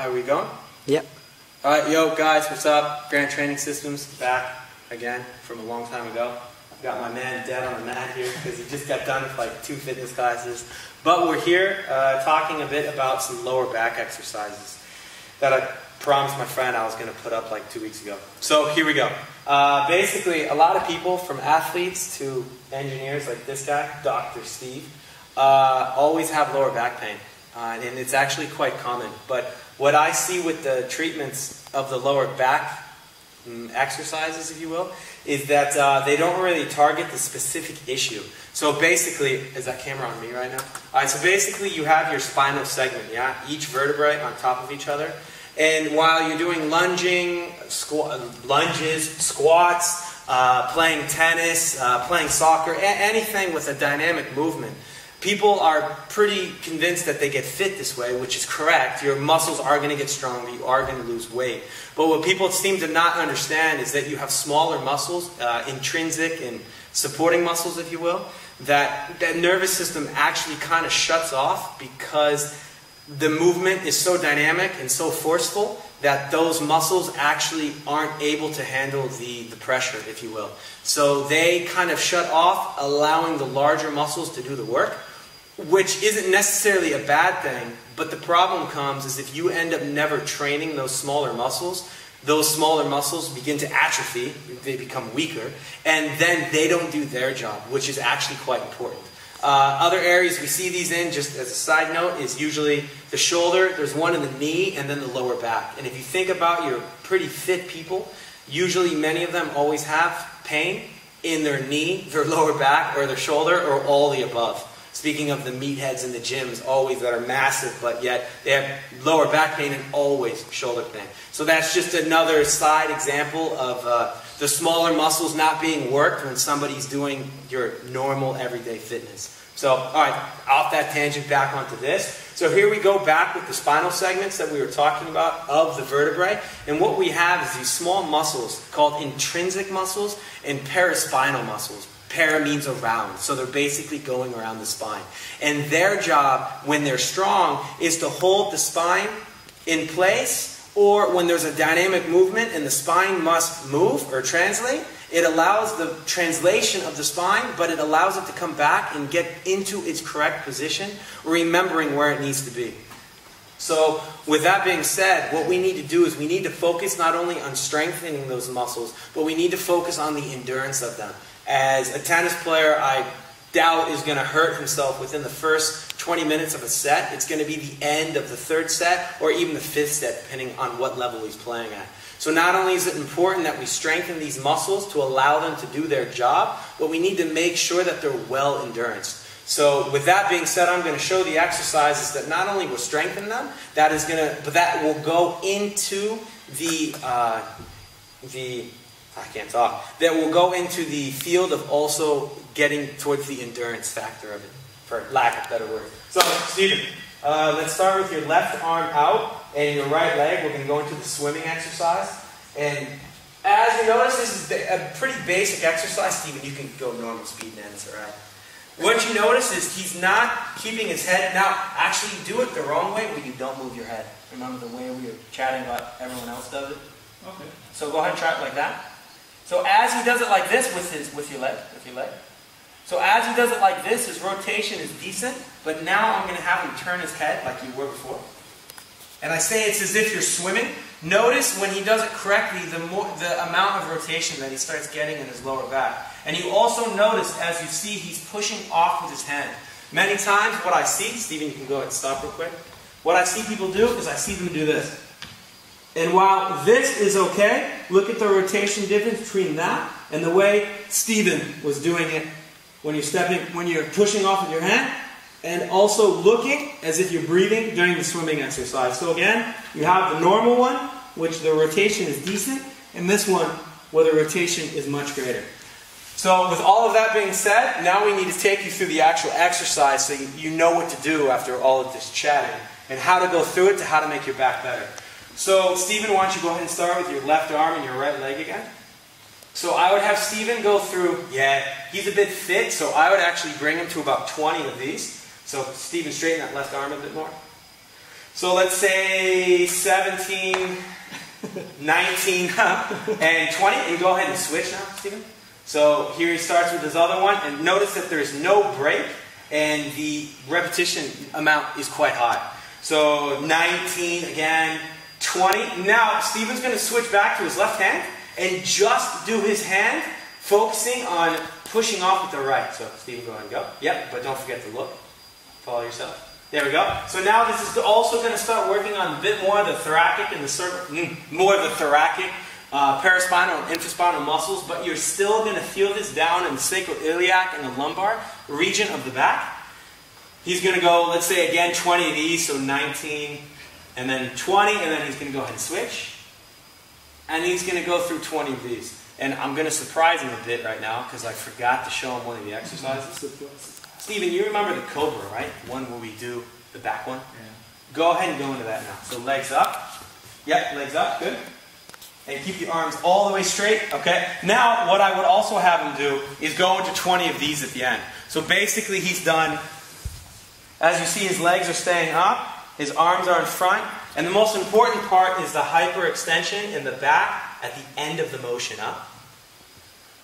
Are we going? Yep. Alright, yo guys, what's up? Grant Training Systems, back again from a long time ago. I've got my man dead on the mat here because he just got done with like 2 fitness classes. But we're here talking a bit about some lower back exercises that I promised my friend I was going to put up like 2 weeks ago. So here we go. Basically, a lot of people from athletes to engineers like this guy, Dr. Steve, always have lower back pain. And it's actually quite common. But what I see with the treatments of the lower back exercises, if you will, is that they don't really target the specific issue. So basically, is that camera on me right now? Alright, so basically you have your spinal segment, yeah? Each vertebrae on top of each other. And while you're doing lunges, squats, playing tennis, playing soccer, anything with a dynamic movement, people are pretty convinced that they get fit this way, which is correct. Your muscles are going to get stronger, you are going to lose weight. But what people seem to not understand is that you have smaller muscles, intrinsic and supporting muscles, if you will, that nervous system actually kind of shuts off because the movement is so dynamic and so forceful that those muscles actually aren't able to handle the pressure, if you will. So they kind of shut off, allowing the larger muscles to do the work, which isn't necessarily a bad thing, but the problem comes is if you end up never training those smaller muscles begin to atrophy, they become weaker, and then they don't do their job, which is actually quite important. Other areas we see these in, just as a side note, is usually the shoulder, there's one in the knee, and then the lower back. And if you think about your pretty fit people, usually many of them always have pain in their knee, their lower back, or their shoulder, or all the above. Speaking of the meatheads in the gyms, always that are massive, but yet they have lower back pain and always shoulder pain. So that's just another side example of the smaller muscles not being worked when somebody's doing your normal everyday fitness. So, alright, off that tangent, back onto this. So here we go back with the spinal segments that we were talking about of the vertebrae. And what we have is these small muscles called intrinsic muscles and paraspinal muscles. Para means around, so they're basically going around the spine. And their job, when they're strong, is to hold the spine in place, or when there's a dynamic movement and the spine must move or translate, it allows the translation of the spine, but it allows it to come back and get into its correct position, remembering where it needs to be. So, with that being said, what we need to do is we need to focus not only on strengthening those muscles, but we need to focus on the endurance of them. As a tennis player, I doubt is going to hurt himself within the first 20 minutes of a set. It's going to be the end of the 3rd set or even the 5th set, depending on what level he's playing at. So not only is it important that we strengthen these muscles to allow them to do their job, but we need to make sure that they're well enduranced. So with that being said, I'm going to show the exercises that not only will strengthen them, but that will go into that will go into the field of also getting towards the endurance factor of it, for lack of a better word. So, Steven, let's start with your left arm out and your right leg. We're going to go into the swimming exercise. And as you notice, this is a pretty basic exercise. Steven, you can go normal speed now, it's alright. What you notice is he's not keeping his head. Now, actually do it the wrong way where you don't move your head. Remember the way we were chatting about everyone else does it? Okay. So go ahead and try it like that. So as he does it like this with your leg. So as he does it like this, his rotation is decent, but now I'm going to have him turn his head like you were before. And I say it's as if you're swimming. Notice when he does it correctly, the amount of rotation that he starts getting in his lower back. And you also notice, as you see, he's pushing off with his hand. Many times what I see, Steven, you can go ahead and stop real quick. What I see people do is I see them do this. And while this is okay, look at the rotation difference between that and the way Steven was doing it when you're pushing off with your hand, and also looking as if you're breathing during the swimming exercise. So again, you have the normal one, which the rotation is decent, and this one, where the rotation is much greater. So with all of that being said, now we need to take you through the actual exercise so you know what to do after all of this chatting, and how to go through it to how to make your back better. So, Steven, why don't you go ahead and start with your left arm and your right leg again. So I would have Steven go through, he's a bit fit, so I would actually bring him to about 20 of these. So Steven, straighten that left arm a bit more. So let's say 17, 19, and 20. And go ahead and switch now, Stephen. So here he starts with his other one. And notice that there's no break. And the repetition amount is quite high. So 19 again, 20. Now Stephen's going to switch back to his left hand and just do his hand, focusing on pushing off with the right. So Stephen, go ahead and go. Yep, but don't forget to look. Follow yourself. There we go. So now this is also going to start working on a bit more of the thoracic and the more of the thoracic, paraspinal and infraspinal muscles, but you're still going to feel this down in the sacroiliac and the lumbar region of the back. He's going to go, let's say again, 20 of these, so 19, and then 20, and then he's going to go ahead and switch. And he's going to go through 20 of these. And I'm going to surprise him a bit right now, because I forgot to show him one of the exercises. Stephen, you remember the cobra, right? One where we do the back one? Yeah. Go ahead and go into that now. So legs up. Yep, legs up, good. And keep the arms all the way straight, okay? Now, what I would also have him do is go into 20 of these at the end. So basically he's done, as you see, his legs are staying up, his arms are in front, and the most important part is the hyperextension in the back at the end of the motion up.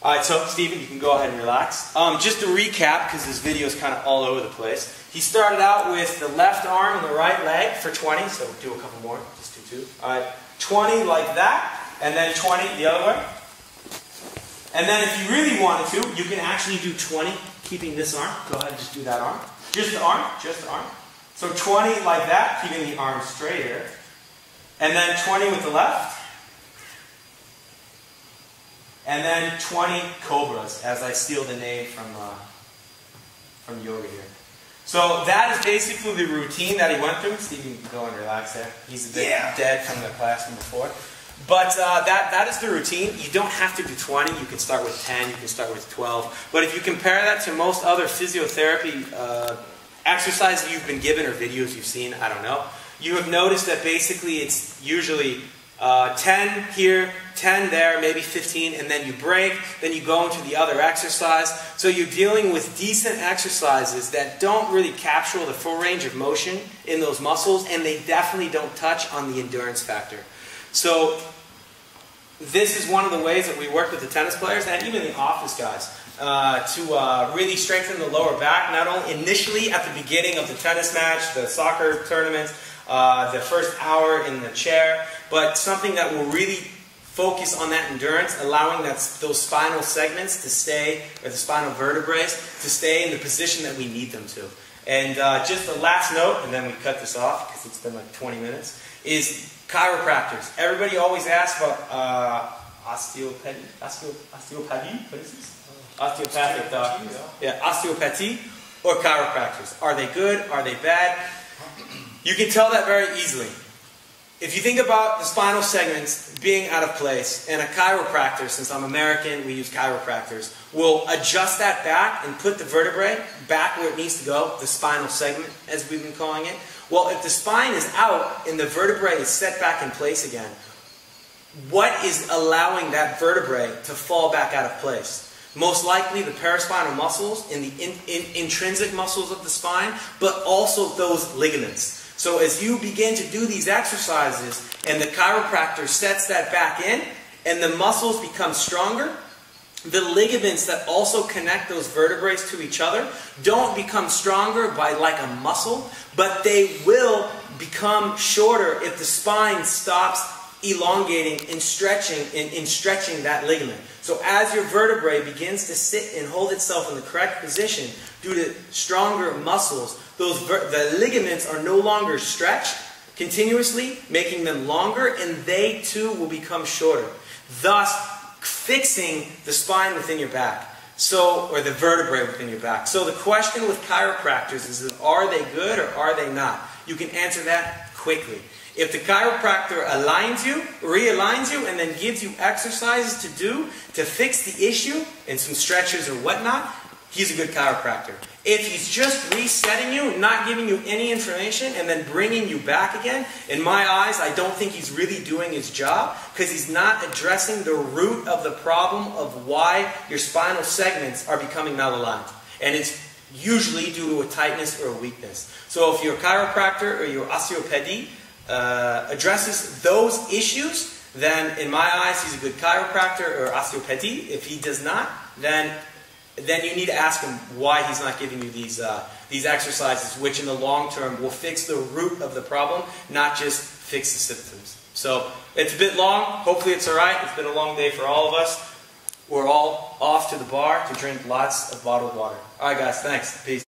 Alright, so Stephen, you can go ahead and relax. Just to recap, because this video is kind of all over the place. He started out with the left arm and the right leg for 20, so do a couple more, just do 2. Alright, 20 like that, and then 20 the other way. And then if you really wanted to, you can actually do 20 keeping this arm. Go ahead and just do that arm. Just the arm, just the arm. So 20 like that, keeping the arm straight here. And then 20 with the left. And then 20 cobras, as I steal the name from yoga here. So that is basically the routine that he went through. Steve, you can go and relax there. He's a bit dead from the class from before. But that is the routine. You don't have to do 20. You can start with 10. You can start with 12. But if you compare that to most other physiotherapy exercises you've been given or videos you've seen, I don't know, you have noticed that basically it's usually 10 here, 10 there, maybe 15, and then you break, then you go into the other exercise. So you're dealing with decent exercises that don't really capture the full range of motion in those muscles, and they definitely don't touch on the endurance factor. So this is one of the ways that we work with the tennis players and even the office guys to really strengthen the lower back, not only initially at the beginning of the tennis match, the soccer tournaments, the first hour in the chair, but something that will really focus on that endurance, allowing those spinal segments to stay, or the spinal vertebrae to stay in the position that we need them to. And just a last note, and then we cut this off because it's been like 20 minutes, is chiropractors. Everybody always asks about osteopathy. What is this? Osteopathic doctors. Yeah, osteopathy or chiropractors. Are they good? Are they bad? You can tell that very easily. If you think about the spinal segments being out of place, and a chiropractor, since I'm American, we use chiropractors, will adjust that back and put the vertebrae back where it needs to go, the spinal segment, as we've been calling it. Well, if the spine is out and the vertebrae is set back in place again, what is allowing that vertebrae to fall back out of place? Most likely the paraspinal muscles and the intrinsic muscles of the spine, but also those ligaments. So as you begin to do these exercises and the chiropractor sets that back in and the muscles become stronger, the ligaments that also connect those vertebrae to each other don't become stronger by like a muscle, but they will become shorter if the spine stops elongating and stretching that ligament. So as your vertebrae begins to sit and hold itself in the correct position due to stronger muscles, the ligaments are no longer stretched continuously, making them longer, and they too will become shorter, thus fixing the spine within your back, or the vertebrae within your back. So the question with chiropractors is, are they good or are they not? You can answer that quickly. If the chiropractor aligns you, realigns you, and then gives you exercises to do to fix the issue, and some stretches or whatnot, he's a good chiropractor. If he's just resetting you, not giving you any information, and then bringing you back again, in my eyes, I don't think he's really doing his job, because he's not addressing the root of the problem of why your spinal segments are becoming malaligned. And it's usually due to a tightness or a weakness. So if your chiropractor or your osteopedy addresses those issues, then in my eyes he's a good chiropractor or osteopedy. If he does not, then you need to ask him why he's not giving you these exercises, which in the long term will fix the root of the problem, not just fix the symptoms. So it's a bit long. Hopefully it's all right. It's been a long day for all of us. We're all off to the bar to drink lots of bottled water. All right, guys. Thanks. Peace.